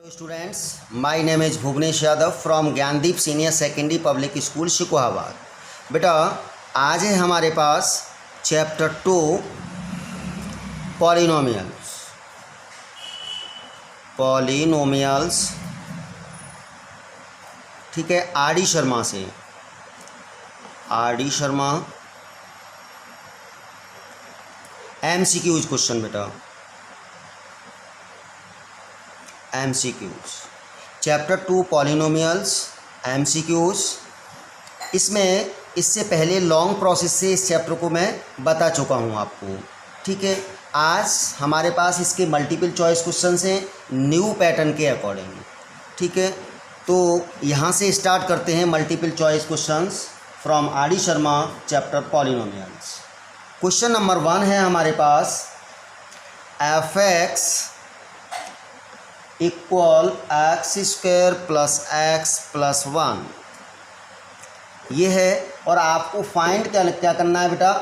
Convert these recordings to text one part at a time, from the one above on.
Students, my name is Bhuvnesh Yadav from Gyandeep senior secondary public school Shikohabad. बेटा आज है हमारे पास चैप्टर 2 पॉलिनोमियल्स। ठीक है, आर डी शर्मा से। MCQs क्वेश्चन बेटा, MCQs चैप्टर 2 पॉलिनोमियल्स MCQs। इसमें इससे पहले लॉन्ग प्रोसेस से इस चैप्टर को मैं बता चुका हूँ आपको। ठीक है, आज हमारे पास इसके मल्टीपल चॉइस क्वेश्चन हैं न्यू पैटर्न के अकॉर्डिंग। ठीक है, तो यहाँ से स्टार्ट करते हैं multiple choice questions from R D Sharma chapter polynomials. Question number 1 है हमारे पास f(x) equal x² plus x plus 1। ये है, और आपको फाइंड क्या करना है बेटा,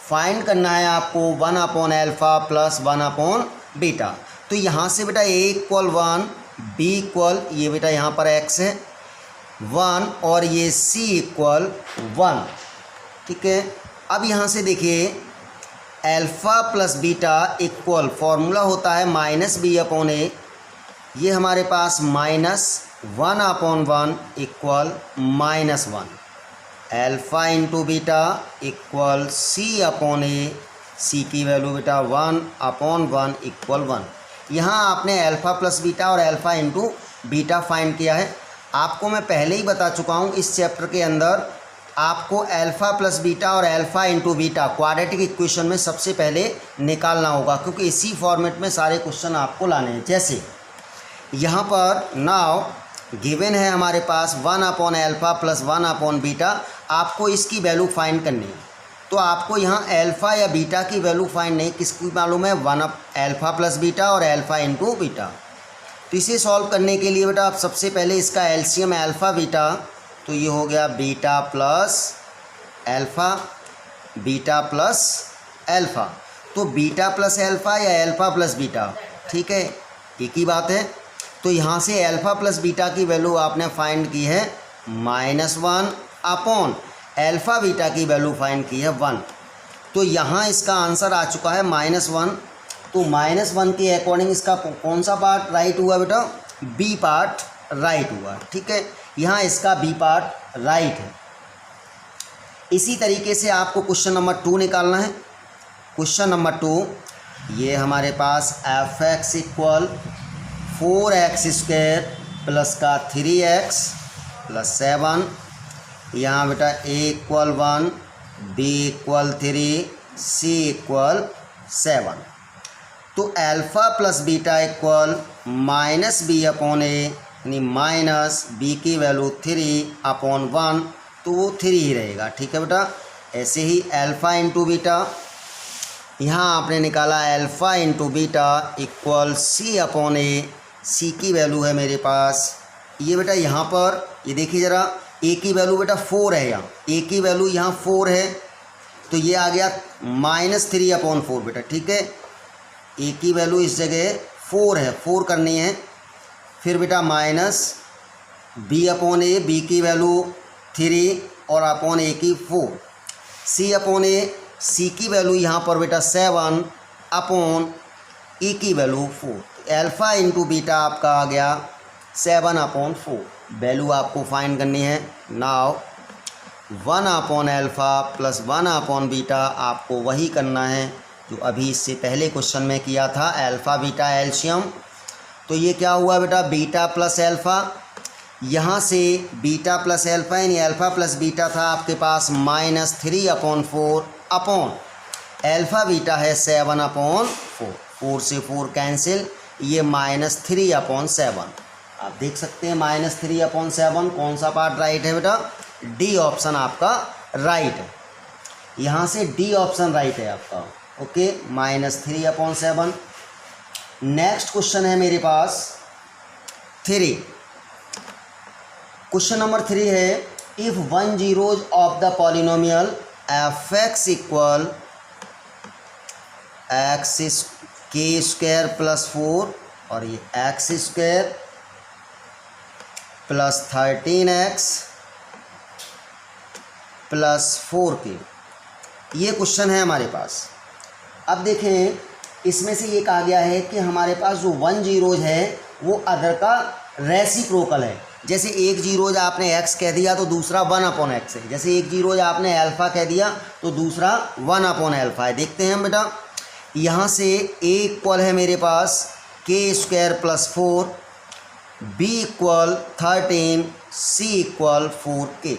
फाइंड करना है आपको 1/α प्लस 1/β। तो यहाँ से बेटा a इक्वल 1, b इक्वल, ये बेटा यहाँ पर x है 1, और ये c इक्वल 1। ठीक है, अब यहाँ से देखिए alpha plus beta equal, formula होता है -b/a। ये हमारे पास -1/1 equal -1। Alpha into beta equal c/a। c की वैल्यू बेटा 1/1 इक्वल 1। यहाँ आपने अल्फ़ा प्लस बीटा और अल्फ़ा इंटू बीटा फाइंड किया है। आपको मैं पहले ही बता चुका हूँ इस चैप्टर के अंदर आपको अल्फ़ा प्लस बीटा और alpha into beta quadratic equation में सबसे पहले निकालना होगा, क्योंकि इसी फॉर्मेट में सारे क्वेश्चन आपको लाने हैं। जैसे यहाँ पर नाउ गिवन है हमारे पास 1/α प्लस 1/β, आपको इसकी वैल्यू फाइंड करनी है। तो आपको यहाँ अल्फ़ा या बीटा की वैल्यू फाइंड नहीं, किसकी मालूम है, 1α प्लस बीटा और अल्फ़ा इंटू बीटा। तो इसे सॉल्व करने के लिए बेटा आप सबसे पहले इसका एलसीएम अल्फ़ा बीटा, तो ये हो गया beta plus alpha, beta plus alpha. तो बीटा प्लस अल्फ़ा या अल्फ़ा प्लस बीटा, ठीक है, एक ही बात है। तो यहाँ से अल्फ़ा प्लस बीटा की वैल्यू आपने फाइंड की है -1 अपॉन अल्फ़ा बीटा की वैल्यू फाइंड की है 1। तो यहाँ इसका आंसर आ चुका है -1। तो -1 के अकॉर्डिंग इसका कौन सा पार्ट राइट हुआ बेटा, बी पार्ट राइट हुआ। ठीक है, यहाँ इसका बी पार्ट राइट है। इसी तरीके से आपको क्वेश्चन नंबर 2 निकालना है। क्वेश्चन नंबर 2 ये हमारे पास f(x) इक्वल 4x² प्लस का 3x प्लस 7। यहाँ बेटा a equal 1, b equal 3, c equal 7। तो alpha plus beta equal -b/a, यानी माइनस बी की वैल्यू 3/1, तो वो 3 ही रहेगा। ठीक है बेटा, ऐसे ही अल्फ़ा इंटू बीटा, यहाँ आपने निकाला alpha into beta equal c/a। c की वैल्यू है मेरे पास, ये बेटा यहाँ पर ये देखिए ज़रा, a की वैल्यू बेटा 4 है, यहाँ a की वैल्यू यहाँ 4 है, तो ये आ गया -3/4 बेटा। ठीक है, a की वैल्यू इस जगह 4 है, 4 करनी है। फिर बेटा -b/a, b की वैल्यू 3 और अपॉन a की 4, c/a, c की वैल्यू यहाँ पर बेटा 7 अपॉन e की वैल्यू 4। अल्फ़ा इंटू बीटा आपका आ गया 7/4। वैल्यू आपको फाइंड करनी है। नाउ 1/α प्लस 1/β आपको वही करना है जो अभी इससे पहले क्वेश्चन में किया था, अल्फ़ा बीटा एलसीएम। तो ये क्या हुआ बेटा, बीटा प्लस अल्फ़ा, यहाँ से बीटा प्लस अल्फ़ा यानी अल्फ़ा प्लस बीटा था आपके पास -3/4 अपॉन अल्फ़ा बीटा है 7/4। 4 से 4 कैंसिल, ये -3/7। आप देख सकते हैं -3/7 कौन सा पार्ट राइट है बेटा, डी ऑप्शन आपका राइट है। यहाँ से डी ऑप्शन राइट है आपका। ओके, -3/7। नेक्स्ट क्वेश्चन है मेरे पास 3। क्वेश्चन नंबर 3 है, if 1 zeros of the polynomial f(x) equal x² + 4 और ये x square plus 13x plus 4k, ये क्वेश्चन है हमारे पास। अब देखें, इसमें से ये कहा गया है कि हमारे पास जो 1 जीरोज है वो अदर का रेसिप्रोकल है। जैसे एक जीरोज आपने x कह दिया तो दूसरा 1/x है, जैसे एक जीरोज आपने अल्फ़ा कह दिया तो दूसरा 1/अल्फ़ा है। देखते हैं हम बेटा, यहाँ से a इक्वल है मेरे पास k² plus 4, b equal 13, c equal 4k।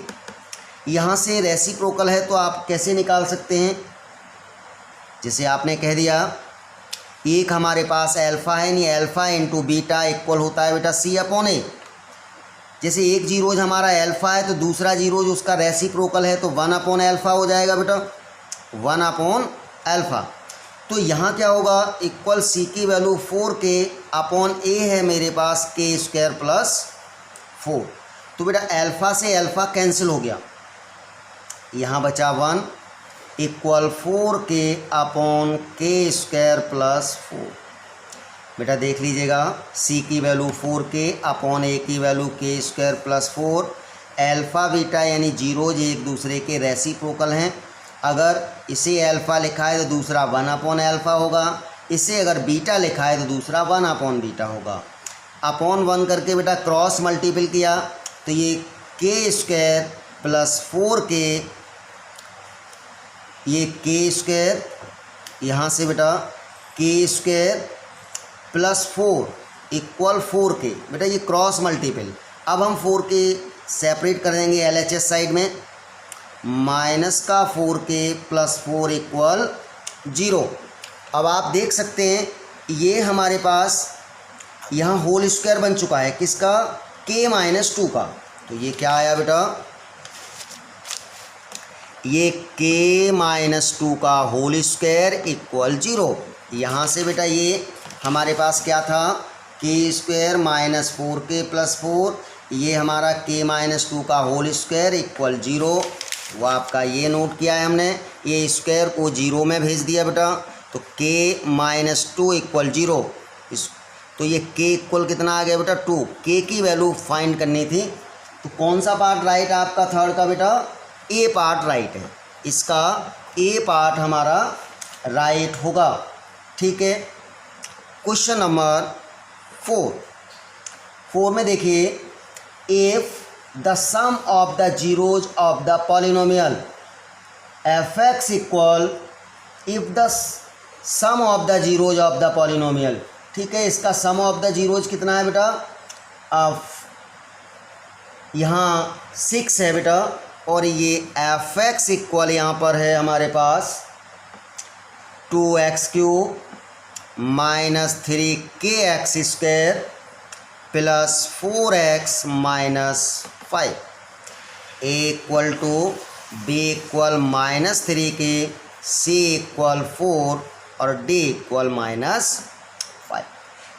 यहाँ से रेसिप्रोकल है तो आप कैसे निकाल सकते हैं? जैसे आपने कह दिया एक हमारे पास अल्फ़ा है, नहीं अल्फ़ा इंटू बीटा इक्वल होता है बेटा c/a। जैसे एक जीरोज हमारा अल्फ़ा है तो दूसरा जीरोज उसका रेसिप्रोकल है तो 1/अल्फ़ा हो जाएगा बेटा, 1/अल्फ़ा। तो यहाँ क्या होगा, इक्वल c की वैल्यू 4k/a है मेरे पास k² प्लस 4। तो बेटा अल्फ़ा से अल्फ़ा कैंसिल हो गया, यहाँ बचा 1 इक्वल 4k/k² प्लस 4। बेटा देख लीजिएगा, c की वैल्यू 4k/a की value k² plus 4। Alpha beta यानी जीरोज एक दूसरे के रेसिप्रोकल हैं। अगर इसे अल्फ़ा लिखा है तो दूसरा 1/अल्फ़ा होगा, इसे अगर बीटा लिखा है तो दूसरा 1/बीटा होगा। अपॉन 1 करके बेटा क्रॉस मल्टीपल किया तो ये k² प्लस 4k, ये k², यहाँ से बेटा k² प्लस 4 इक्वल 4k। बेटा ये क्रॉस मल्टीपल। अब हम 4k सेपरेट कर देंगे LHS साइड में, माइनस का 4k प्लस 4 इक्वल 0। अब आप देख सकते हैं ये हमारे पास यहाँ होल स्क्वायर बन चुका है, किसका, k-2 का। तो ये क्या आया बेटा, ये k-2 का होल स्क्वायर इक्वल 0। यहाँ से बेटा ये हमारे पास क्या था, k² माइनस 4k प्लस 4, ये हमारा k-2 का होल स्क्वायर इक्वल 0। वो आपका ये नोट किया है हमने, ये स्क्वायर को 0 में भेज दिया बेटा, तो k-2 इक्वल 0। तो ये k इक्वल कितना आ गया बेटा, 2। k की वैल्यू फाइंड करनी थी, तो कौन सा पार्ट राइट है आपका थर्ड का बेटा, ए पार्ट राइट है, इसका ए पार्ट हमारा राइट होगा। ठीक है, क्वेश्चन नंबर 4 में देखिए, if the sum of the zeros of the polynomial fx equal, if the sum of the zeros of the polynomial, ठीक है, इसका सम ऑफ द जीरोज कितना है बेटा, यहाँ 6 है बेटा, और ये fx इक्वल यहाँ पर है हमारे पास 2x³ minus 3kx² plus 4x minus 5, a equal to b equal minus 3k, c equal 4 और d इक्वल माइनस 5।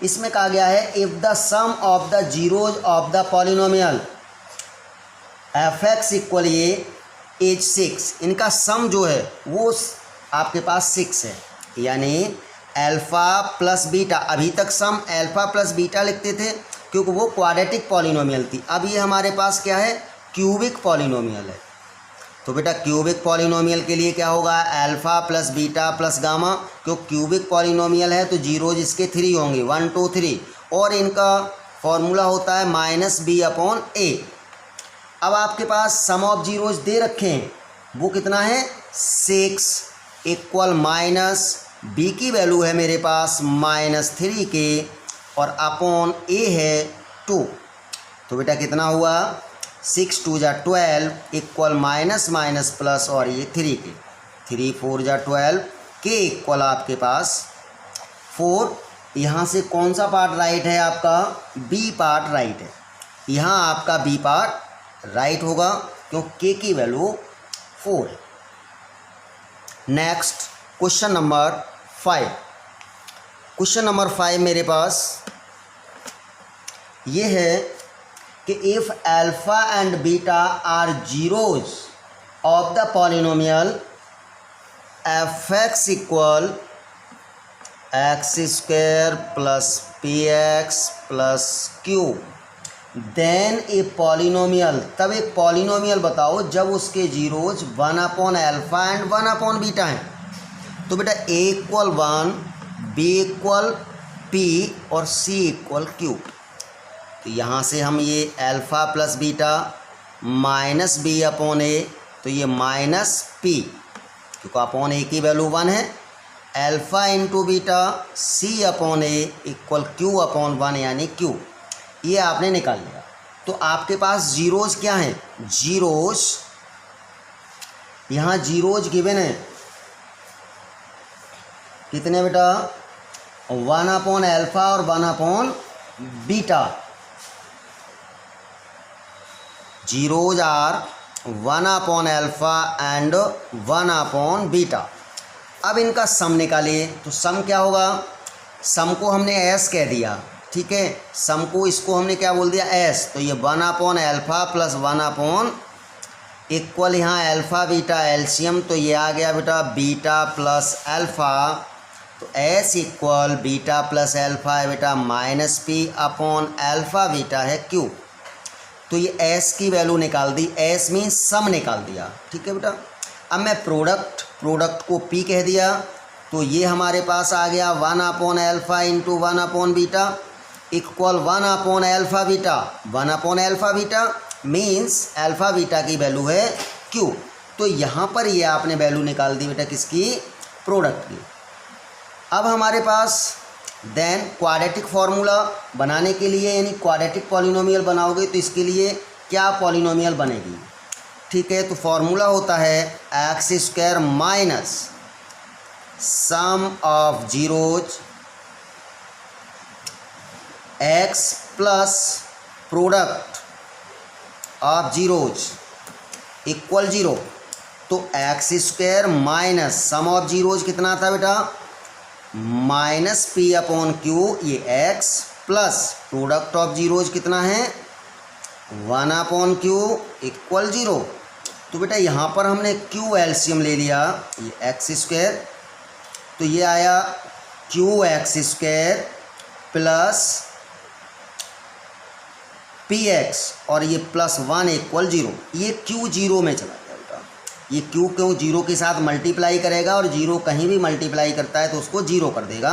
इसमें कहा गया है if the sum of the zeros of the polynomial fx equal ये एज 6, इनका सम जो है वो आपके पास 6 है, यानी अल्फ़ा प्लस बीटा। अभी तक सम अल्फ़ा प्लस बीटा लिखते थे क्योंकि वो क्वाड्रेटिक पॉलिनोमियल थी। अब ये हमारे पास क्या है, क्यूबिक पॉलिनोमियल है। तो बेटा क्यूबिक पॉलिनोमियल के लिए क्या होगा, alpha plus beta plus gamma. क्यों क्यूबिक पॉलिनोमियल है तो जीरोज इसके 3 होंगे, 1 2 3, और इनका फॉर्मूला होता है -b/a। अब आपके पास सम ऑफ जीरोज दे रखे हैं, वो कितना है, 6 इक्वल माइनस b की वैल्यू है मेरे पास -3k और अपॉन a है 2। तो बेटा कितना हुआ, 6 2 जा 12 इक्वल माइनस माइनस प्लस और ये 3k, 3 4 जा 12, k इक्वल आपके पास 4। यहाँ से कौन सा पार्ट राइट है आपका, b पार्ट राइट है। यहाँ आपका b पार्ट राइट होगा क्योंकि k की वैल्यू 4 है। Next question number 5। Question number 5 मेरे पास ये है कि if alpha and beta are zeros of the polynomial fx equal x² plus p x plus q then a polynomial. तब एक पॉलिनोमियल बताओ जब उसके जीरोज 1/α एंड 1/β हैं। तो बेटा a equal 1, b equal p और c इक्वल q। तो यहाँ से हम ये alpha plus beta minus B upon ए, तो ये माइनस p क्योंकि अपॉन ए की वैल्यू 1 है, alpha into beta c upon a equal q upon 1 यानी q। ये आपने निकाल लिया। तो आपके पास जीरोज क्या हैं? जीरोज यहाँ जीरोज गिवन है कितने बेटा? 1/α और 1/β। Zeros are 1/α and 1/β। अब इनका सम निकालिए। तो सम क्या होगा? सम को हमने एस कह दिया, ठीक है। सम को इसको हमने क्या बोल दिया? एस। तो ये 1/α प्लस 1 इक्वल यहाँ अल्फ़ा बीटा एलसीएम, तो ये आ गया बेटा बीटा प्लस अल्फ़ा। तो S equal beta plus alpha है बेटा minus P upon alpha beta है क्यू। तो ये एस की वैल्यू निकाल दी। एस मीन्स सम निकाल दिया, ठीक है बेटा। अब मैं प्रोडक्ट को पी कह दिया, तो ये हमारे पास आ गया 1/α into 1/β equal 1/α beta. 1/α beta means alpha beta की वैल्यू है क्यू। तो यहाँ पर ये आपने वैल्यू निकाल दी बेटा किसकी? प्रोडक्ट की। अब हमारे पास देन क्वाड्रेटिक फार्मूला बनाने के लिए, यानी क्वाड्रेटिक पॉलिनोमियल बनाओगे तो इसके लिए क्या पॉलिनोमियल बनेगी? ठीक है, तो फार्मूला होता है x square minus sum of zeros x plus product of zeros equal 0। तो x square minus sum of zeros कितना था बेटा? माइनस पी अपॉन क्यू, ये x plus product of zeros कितना है? 1/क्यू इक्वल 0। तो बेटा यहाँ पर हमने क्यू एलसीएम ले लिया, ये एक्स स्क्वायर, तो ये आया Q x square plus p x और ये प्लस 1 इक्वल 0। ये क्यू 0 में चला गया बेटा। ये क्यू क्यों 0 के साथ मल्टीप्लाई करेगा और 0 कहीं भी मल्टीप्लाई करता है तो उसको 0 कर देगा।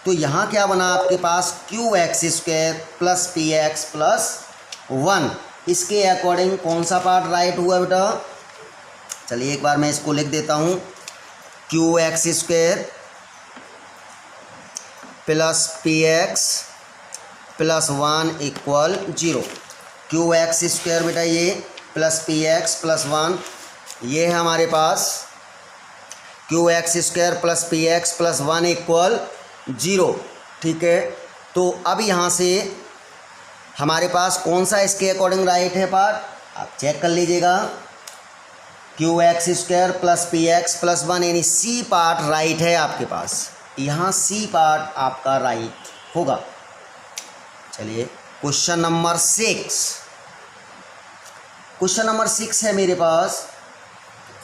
तो यहाँ क्या बना आपके पास? Q x square plus p x plus 1। इसके अकॉर्डिंग कौन सा पार्ट राइट हुआ बेटा? चलिए एक बार मैं इसको लिख देता हूँ। Q x square plus p x plus 1 equal 0। Q x square बेटा ये प्लस पी एक्स प्लस 1, ये है हमारे पास q x square plus p x plus 1 equal 0, ठीक है। तो अब यहाँ से हमारे पास कौन सा इसके अकॉर्डिंग राइट है पार्ट? आप चेक कर लीजिएगा। Q x square plus p x plus 1 यानी सी पार्ट राइट है आपके पास। यहाँ सी पार्ट आपका राइट होगा। चलिए क्वेश्चन नंबर 6। क्वेश्चन नंबर 6 है मेरे पास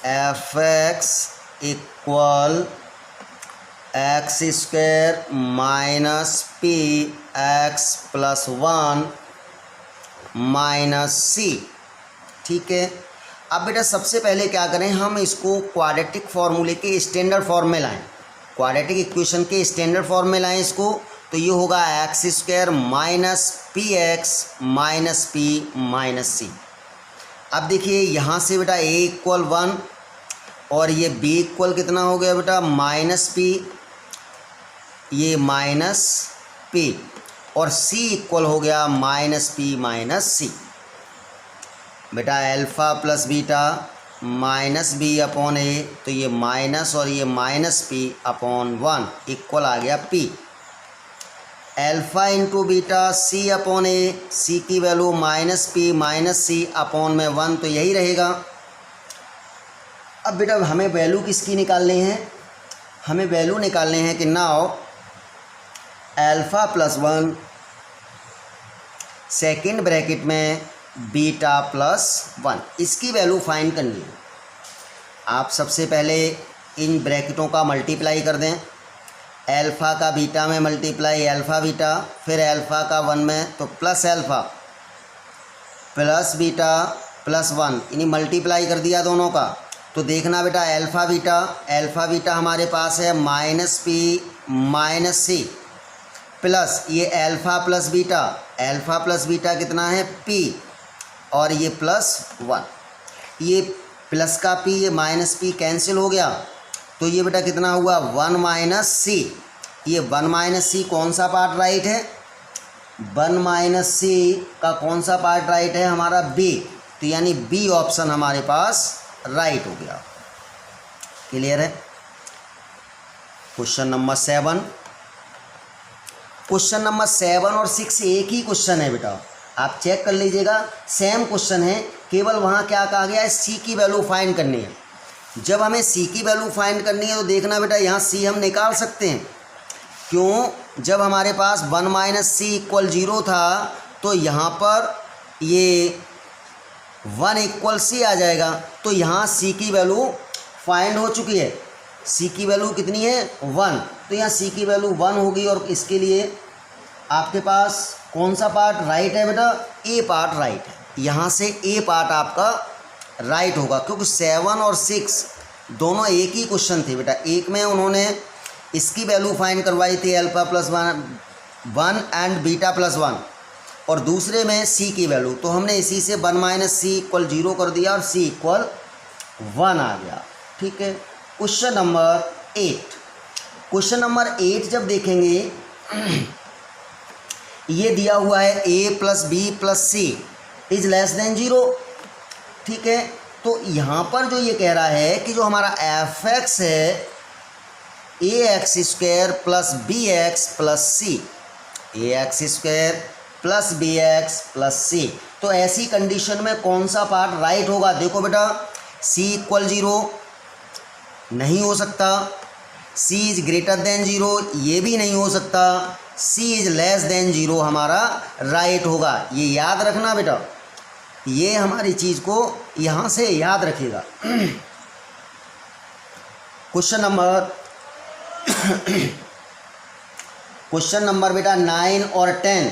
f x equal x square minus p x plus 1 minus c, ठीक है। अब बेटा सबसे पहले क्या करें, हम इसको क्वाड्रेटिक फार्मूले के स्टैंडर्ड फॉर्म में लाएं, क्वाड्रेटिक इक्वेशन के स्टैंडर्ड फॉर्म में लाएं इसको। तो ये होगा x square minus p x minus P minus c. अब देखिए यहाँ से बेटा ए इक्वल 1 और ये बी इक्वल कितना हो गया बेटा? माइनस पी, ये माइनस पी, और सी इक्वल हो गया minus P minus C. Beta alpha plus beta minus B upon ए, तो ये माइनस और ये माइनस पी अपॉन 1 इक्वल आ गया P. Alpha into beta C upon A, C की value minus P minus C upon में 1, तो यही रहेगा। अब बेटा हमें वैल्यू किसकी निकालनी है? हमें वैल्यू निकालने हैं कि now alpha plus 1 second bracket में बीटा प्लस 1, इसकी वैल्यू फाइंड करनी है। आप सबसे पहले इन ब्रैकेटों का मल्टीप्लाई कर दें। एल्फ़ा का बीटा में मल्टीप्लाई अल्फ़ा बीटा, फिर अल्फ़ा का 1 में तो plus alpha plus beta plus 1, यानी मल्टीप्लाई कर दिया दोनों का। तो देखना बेटा अल्फ़ा बीटा हमारे पास है माइनस पी माइनस सी, प्लस ये अल्फ़ा प्लस बीटा कितना है पी, और ये प्लस 1, ये प्लस का पी ये माइनस पी कैंसिल हो गया, तो ये बेटा कितना हुआ 1 माइनस सी। ये 1 माइनस सी कौन सा पार्ट राइट है, 1 माइनस सी का कौन सा पार्ट राइट है हमारा बी, तो यानी बी ऑप्शन हमारे पास राइट हो गया। क्लियर है। क्वेश्चन नंबर 7, क्वेश्चन नंबर 7 और 6 एक ही क्वेश्चन है बेटा, आप चेक कर लीजिएगा, सेम क्वेश्चन है, केवल वहाँ क्या कहा गया है सी की वैल्यू फाइंड करनी है। जब हमें सी की वैल्यू फाइंड करनी है तो देखना बेटा यहाँ सी हम निकाल सकते हैं, क्यों, जब हमारे पास 1 माइनस सी इक्वल 0 था तो यहाँ पर ये 1 इक्वल सी आ जाएगा, तो यहाँ सी की वैल्यू फाइंड हो चुकी है। सी की वैल्यू कितनी है 1, तो यहाँ सी की वैल्यू 1 होगी, और इसके लिए आपके पास कौन सा पार्ट राइट है बेटा, ए पार्ट राइट है, यहाँ से ए पार्ट आपका राइट होगा, क्योंकि 7 और 6 दोनों एक ही क्वेश्चन थे बेटा। एक में उन्होंने इसकी वैल्यू फाइंड करवाई थी alpha plus 1 and beta plus 1, और दूसरे में सी की वैल्यू, तो हमने इसी से 1 माइनस सी इक्वल 0 कर दिया और सी इक्वल 1 आ गया। ठीक है। क्वेश्चन नंबर 8, क्वेश्चन नंबर 8 जब देखेंगे ये दिया हुआ है a plus b plus c is less than 0। ठीक है, तो यहाँ पर जो ये कह रहा है कि जो हमारा एफ एक्स है a x square plus b x plus c, a x square plus b x plus c, तो ऐसी कंडीशन में कौन सा पार्ट राइट होगा। देखो बेटा c इक्वल 0 नहीं हो सकता, c इज ग्रेटर देन 0 ये भी नहीं हो सकता, c इज लेस देन 0 हमारा राइट होगा। ये याद रखना बेटा, ये हमारी चीज़ को यहाँ से याद रखिएगा। क्वेश्चन नंबर बेटा 9 और 10,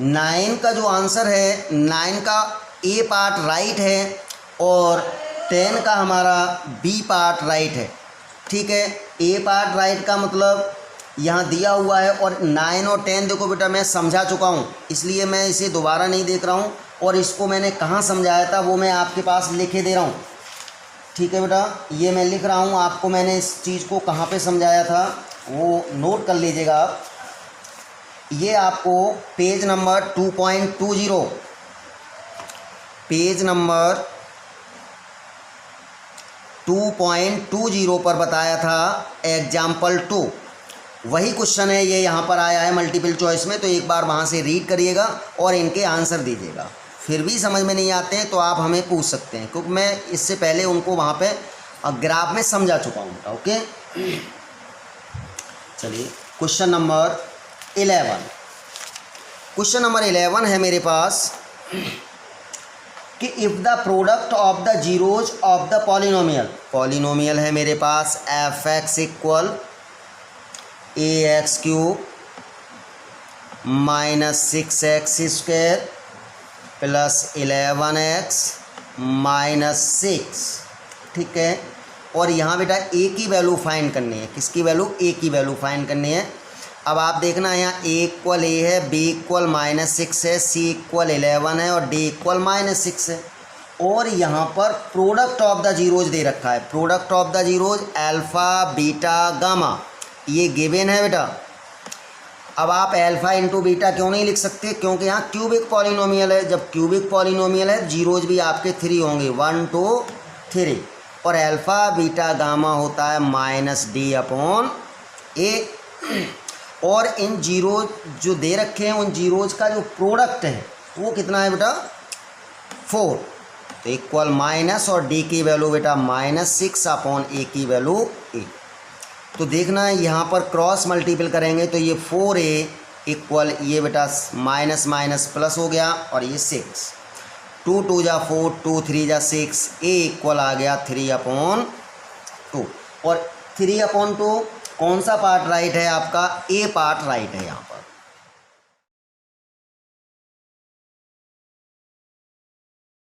9 का जो आंसर है 9 का ए पार्ट राइट है और 10 का हमारा बी पार्ट राइट है। ठीक है, ए पार्ट राइट का मतलब यहाँ दिया हुआ है, और 9 और 10 देखो बेटा मैं समझा चुका हूँ, इसलिए मैं इसे दोबारा नहीं देख रहा हूँ, और इसको मैंने कहाँ समझाया था वो मैं आपके पास लिखे दे रहा हूँ। ठीक है बेटा, ये मैं लिख रहा हूँ आपको, मैंने इस चीज़ को कहाँ पे समझाया था वो नोट कर लीजिएगा आप। ये आपको पेज नंबर 2.20, पेज नंबर 2.20 पर बताया था एग्जाम्पल 2, वही क्वेश्चन है ये यहाँ पर आया है मल्टीपल चॉइस में, तो एक बार वहाँ से रीड करिएगा और इनके आंसर दीजिएगा। फिर भी समझ में नहीं आते हैं तो आप हमें पूछ सकते हैं, क्योंकि मैं इससे पहले उनको वहाँ पे ग्राफ में समझा चुका हूँ बेटा। ओके, चलिए क्वेश्चन नंबर 11, क्वेश्चन नंबर 11 है मेरे पास कि if the product of the zeros of the polynomial है मेरे पास f x equal a x cube minus 6x square plus 11x minus 6। ठीक है, और यहाँ बेटा ए की वैल्यू फाइंड करनी है, किसकी वैल्यू, ए की वैल्यू फाइंड करनी है। अब आप देखना यहाँ ए इक्वल ए है, बी इक्वल माइनस 6 है, सी इक्वल 11 है और डी इक्वल माइनस 6 है, और यहाँ पर प्रोडक्ट ऑफ द जीरोज दे रखा है। Product of the zeros alpha beta gamma ये गिवन है बेटा। अब आप अल्फ़ा इंटू बीटा क्यों नहीं लिख सकते, क्योंकि यहाँ क्यूबिक पॉलिनोमियल है, जब क्यूबिक पॉलिनोमियल है जीरोज भी आपके 3 होंगे, 1 2 3, और अल्फ़ा बीटा गामा होता है माइनस डी अपॉन ए, और इन जीरोज जो दे रखे हैं उन जीरोज का जो प्रोडक्ट है वो कितना है बेटा 4, तो इक्वल माइनस, और डी की वैल्यू बेटा माइनस 6 अपॉन ए की वैल्यू 8। तो देखना है यहाँ पर क्रॉस मल्टीपल करेंगे तो ये 4a इक्वल ये बेटा माइनस माइनस प्लस हो गया, और ये 6, 2 2 जा 4, 2 3 जा 6, a इक्वल आ गया 3 अपॉन 2, और 3 अपॉन 2 कौन सा पार्ट राइट है आपका? ए पार्ट राइट है यहाँ पर।